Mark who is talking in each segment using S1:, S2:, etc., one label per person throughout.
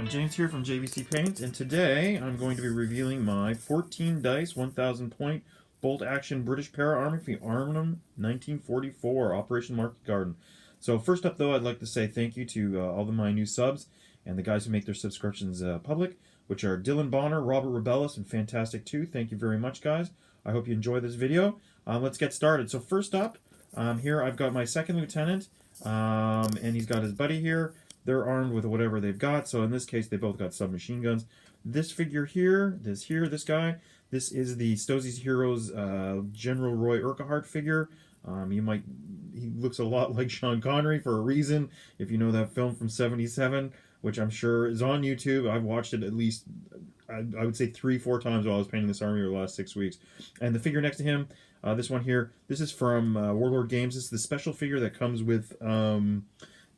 S1: everyone, James here from JVC Paints, and today I'm going to be revealing my 14 dice, 1000 point bolt action British Para Army for Arnhem 1944 Operation Market Garden. So first up though, I'd like to say thank you to all of my new subs and the guys who make their subscriptions public, which are Dylan Bonner, Robert Rebellis, and Fantastic 2. Thank you very much, guys. I hope you enjoy this video. Let's get started. So first up, here I've got my second lieutenant, and he's got his buddy here. They're armed with whatever they've got, so in this case they both got submachine guns. This figure here, this guy, this is the Stoessi Heroes General Roy Urquhart figure. He looks a lot like Sean Connery for a reason, if you know that film from '77, which I'm sure is on YouTube. I've watched it at least, I would say 3-4 times while I was painting this army over the last 6 weeks. And the figure next to him, this one here, this is from Warlord Games. This is the special figure that comes with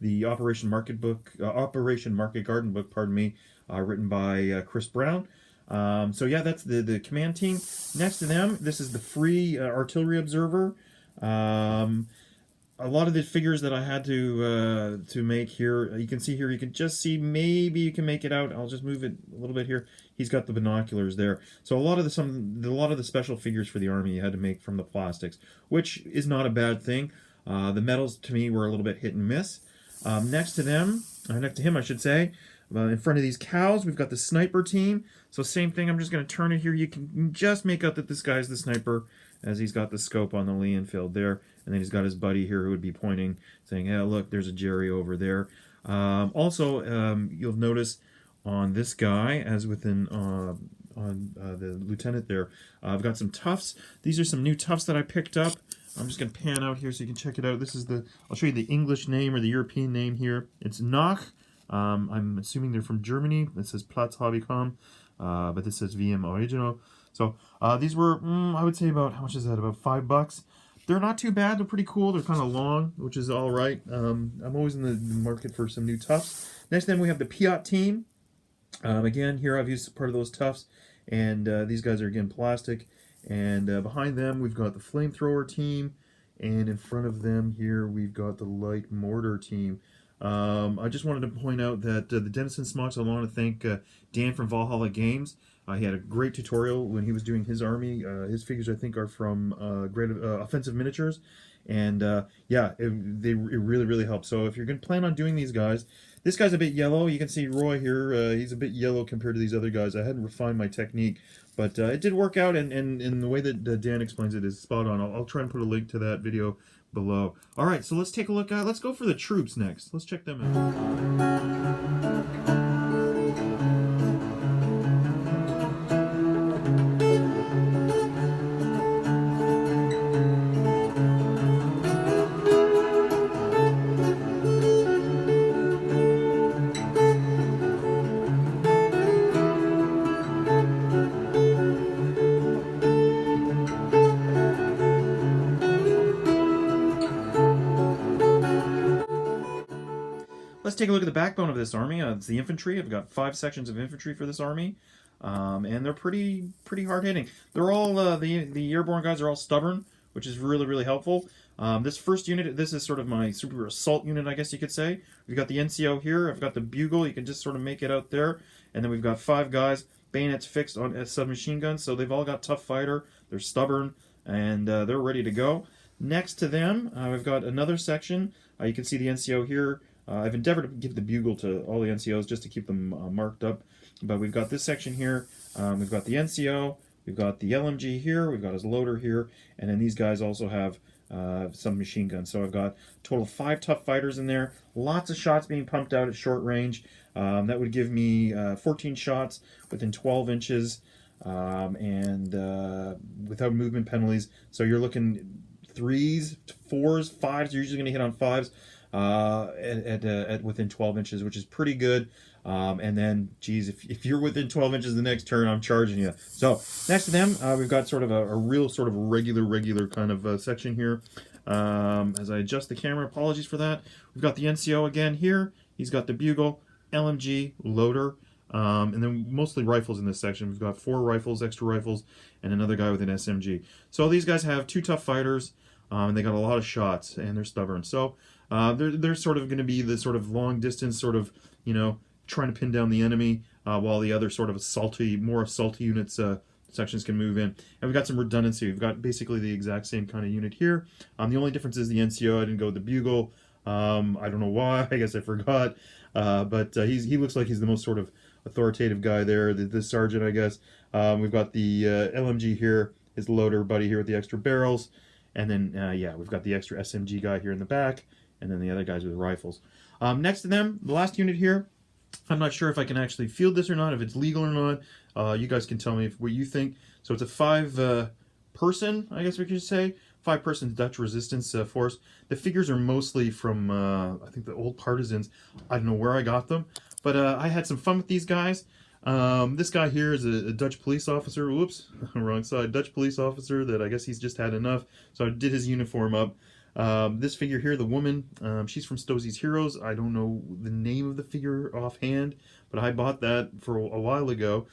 S1: the Operation Market Garden book, pardon me, written by Chris Brown. So yeah, that's the command team. Next to them, this is the free artillery observer. A lot of the figures that I had to make here, you can see here, you can just see, maybe you can make it out. I'll just move it a little bit here. He's got the binoculars there. So a lot of the special figures for the army you had to make from the plastics, which is not a bad thing. The metals to me were a little bit hit and miss. Next to him, I should say, in front of these cows, we've got the sniper team. So same thing, I'm just going to turn it here. You can just make out that this guy's the sniper, as he's got the scope on the Lee Enfield there. And then he's got his buddy here who would be pointing, saying, hey, look, there's a Jerry over there. You'll notice on this guy, as within the lieutenant there, I've got some tufts. These are some new tufts that I picked up. I'm just going to pan out here so you can check it out. This is I'll show you the English name or the European name here. It's Nach. I'm assuming they're from Germany. It says Platz Hobbycom, but this says VM Original. So these were, I would say about, how much is that? About $5. They're not too bad. They're pretty cool. They're kind of long, which is all right. I'm always in the market for some new tufts. Next, then we have the Piat team. Again, here I've used part of those tufts, and these guys are again plastic. And behind them, we've got the flamethrower team, and in front of them here, we've got the light mortar team. I just wanted to point out that the Denison Smocks, I want to thank Dan from Valhalla Games. He had a great tutorial when he was doing his army. His figures, I think, are from Great Offensive Miniatures. And yeah, it really, really helped. So if you're going to plan on doing these guys, this guy's a bit yellow. You can see Roy here. He's a bit yellow compared to these other guys. I hadn't refined my technique, but it did work out. And the way that Dan explains it is spot on. I'll try and put a link to that video below. All right, so let's take a look at. Let's go for the troops next. Let's check them out. Let's take a look at the backbone of this army. It's the infantry. I've got 5 sections of infantry for this army, and they're pretty hard-hitting. They're all the airborne guys are all stubborn, which is really, really helpful. This first unit, this is sort of my super assault unit, I guess you could say. We've got the NCO here. I've got the bugle. You can just sort of make it out there, and then we've got 5 guys, bayonets fixed on submachine guns. So they've all got tough fighter. They're stubborn, and they're ready to go. Next to them, we've got another section. You can see the NCO here. I've endeavored to give the bugle to all the NCOs just to keep them marked up. But we've got this section here. We've got the NCO. We've got the LMG here. We've got his loader here. And then these guys also have some machine guns. So I've got a total of 5 tough fighters in there. Lots of shots being pumped out at short range. That would give me 14 shots within 12 inches and without movement penalties. So you're looking 3s, 4s, 5s. You're usually going to hit on 5s. At within 12 inches, which is pretty good. And then, geez, if you're within 12 inches the next turn, I'm charging you. So next to them, we've got sort of a real sort of regular kind of section here. As I adjust the camera, apologies for that. We've got the NCO again here. He's got the bugle, LMG, loader, and then mostly rifles in this section. We've got 4 rifles, extra rifles, and another guy with an SMG. So these guys have 2 tough fighters. And they got a lot of shots, and they're stubborn. So they're sort of going to be the sort of long distance, sort of, you know, trying to pin down the enemy, while the other sort of more assaulty units sections can move in. And we've got some redundancy. We've got basically the exact same kind of unit here. The only difference is the NCO. I didn't go with the bugle. I don't know why. I guess I forgot. But he looks like he's the most sort of authoritative guy there. The sergeant, I guess. We've got the LMG here, his loader buddy here with the extra barrels. And then, yeah, we've got the extra SMG guy here in the back. And then the other guys with rifles. Next to them, the last unit here. I'm not sure if I can actually field this or not, if it's legal or not. You guys can tell me what you think. So it's a 5-person, I guess we could say. 5-person Dutch resistance force. The figures are mostly from, I think, the old partisans. I don't know where I got them. But I had some fun with these guys. This guy here is a Dutch police officer. Whoops, wrong side. Dutch police officer that I guess he's just had enough. So I did his uniform up. This figure here, the woman, she's from Stoessi's Heroes. I don't know the name of the figure offhand, but I bought that for a while ago.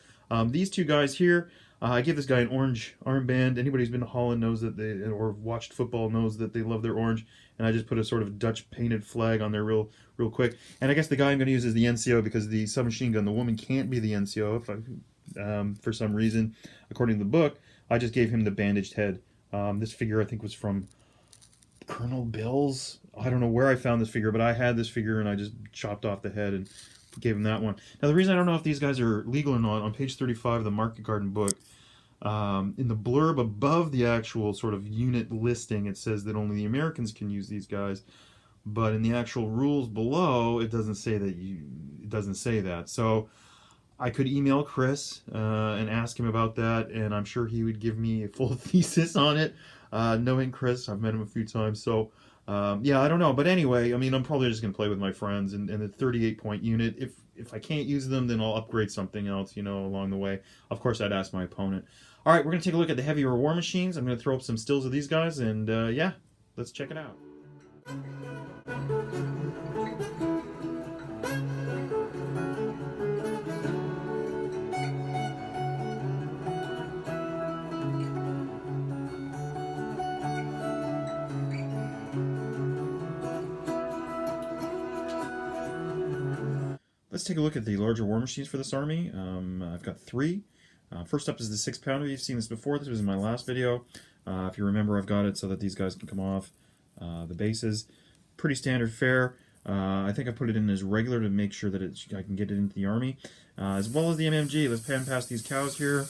S1: These two guys here, I gave this guy an orange armband. Anybody who's been to Holland knows that or watched football knows that they love their orange. And I just put a sort of Dutch painted flag on there real quick. And I guess the guy I'm going to use is the NCO because the submachine gun, the woman can't be the NCO for some reason. According to the book, I just gave him the bandaged head. This figure I think was from Colonel Bill's. I don't know where I found this figure, but I had this figure and I just chopped off the head and gave him that one. Now the reason I don't know if these guys are legal or not, on page 35 of the Market Garden book, in the blurb above the actual sort of unit listing, it says that only the Americans can use these guys, but in the actual rules below, it doesn't say that. It doesn't say that. So I could email Chris and ask him about that, and I'm sure he would give me a full thesis on it. Knowing Chris, I've met him a few times, so yeah, I don't know. But anyway, I mean, I'm probably just going to play with my friends, and the 38-point unit, if I can't use them, then I'll upgrade something else, you know, along the way. Of course, I'd ask my opponent. All right, we're going to take a look at the heavier war machines. I'm going to throw up some stills of these guys, and yeah, let's check it out. Let's take a look at the larger war machines for this army. I've got 3. First up is the 6-pounder. You've seen this before. This was in my last video. If you remember, I've got it so that these guys can come off the bases. Pretty standard fare. I think I put it in as regular to make sure that I can get it into the army. As well as the MMG. Let's pan past these cows here.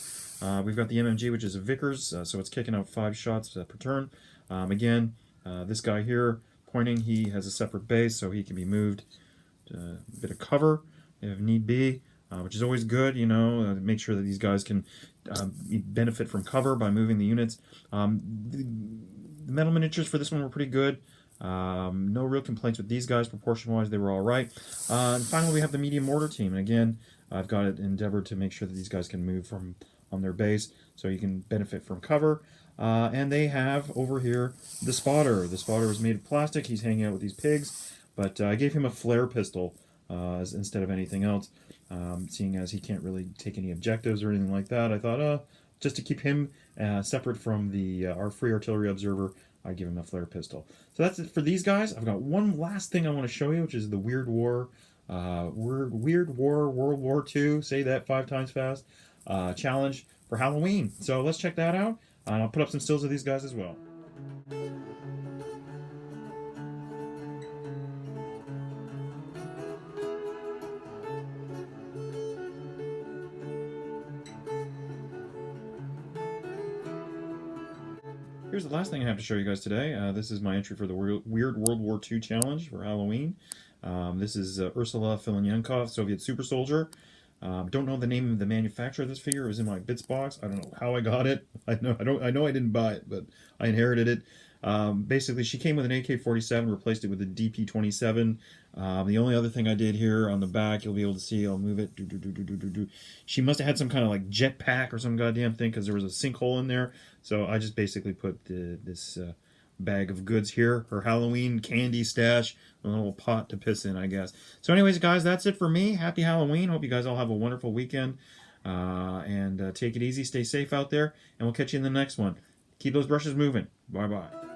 S1: We've got the MMG, which is a Vickers, so it's kicking out 5 shots per turn. Again, this guy here pointing, he has a separate base, so he can be moved to a bit of cover if need be, which is always good, you know, make sure that these guys can benefit from cover by moving the units. The metal miniatures for this one were pretty good. No real complaints with these guys. Proportion-wise, they were all right. And finally, we have the medium mortar team. And again, I've got it endeavored to make sure that these guys can move on their base so you can benefit from cover. And they have over here the spotter. The spotter is made of plastic. He's hanging out with these pigs. But I gave him a flare pistol instead of anything else. Seeing as he can't really take any objectives or anything like that, I thought, just to keep him separate from our free artillery observer, I give him a flare pistol. So that's it for these guys. I've got one last thing I want to show you, which is the Weird War, Weird War World War II. Say that 5 times fast. Challenge for Halloween. So let's check that out, and I'll put up some stills of these guys as well. Here's the last thing I have to show you guys today. This is my entry for the Weird World War II Challenge for Halloween. This is Ursula Filanyankov, Soviet Super Soldier. Don't know the name of the manufacturer of this figure. It was in my bits box. I don't know how I got it. I know I didn't buy it, but I inherited it. Basically, she came with an AK-47, replaced it with a DP-27. The only other thing I did here on the back, you'll be able to see, I'll move it. She must have had some kind of like jetpack or some goddamn thing because there was a sinkhole in there. So I just basically put this bag of goods here, her Halloween candy stash, a little pot to piss in, I guess. So anyways, guys, that's it for me. Happy Halloween. Hope you guys all have a wonderful weekend. And take it easy. Stay safe out there. And we'll catch you in the next one. Keep those brushes moving. Bye-bye.